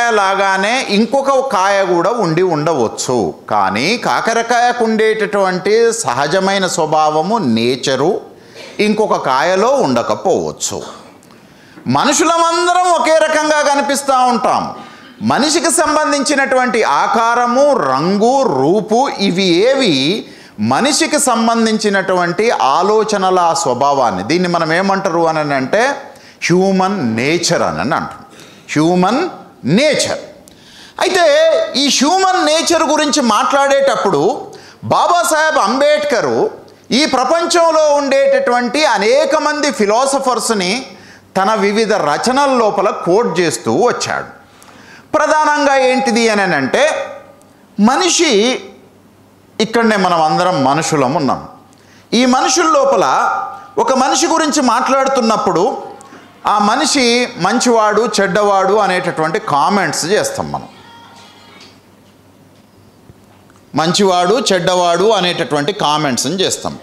కాకరకాయ లాగానే ఇంకొక కాయ కూడా ఉండి ఉండవచ్చు. కానీ కాకరకాయకు ఉండేటటువంటి సహజమైన స్వభావము, నేచరు ఇంకొక కాయలో ఉండకపోవచ్చు. మనుషులమందరం ఒకే రకంగా కనిపిస్తూ ఉంటాం. మనిషికి సంబంధించినటువంటి ఆకారము, రంగు, రూపు ఇవి ఏవి మనిషికి సంబంధించినటువంటి ఆలోచనల స్వభావాన్ని, దీన్ని మనం ఏమంటారు అని అంటే హ్యూమన్ నేచర్ అని అంటాం. Human nature. అయితే ఈ హ్యూమన్ నేచర్ గురించి మాట్లాడేటప్పుడు బాబాసాహెబ్ అంబేద్కర్ ఈ ప్రపంచంలో ఉండేటటువంటి అనేక మంది ఫిలాసఫర్స్ని తన వివిధ రచనల లోపల కోట్ చేస్తూ వచ్చాడు. ప్రధానంగా ఏంటిది అని అంటే మనిషి, ఇక్కడనే మనం అందరం మనుషులం ఉన్నాం. ఈ మనుషుల లోపల ఒక మనిషి గురించి మాట్లాడుతున్నప్పుడు ఆ మనిషి మంచివాడు, చెడ్డవాడు అనేటటువంటి కామెంట్స్ చేస్తాం. మనం మంచివాడు, చెడ్డవాడు అనేటటువంటి కామెంట్స్ని చేస్తాం.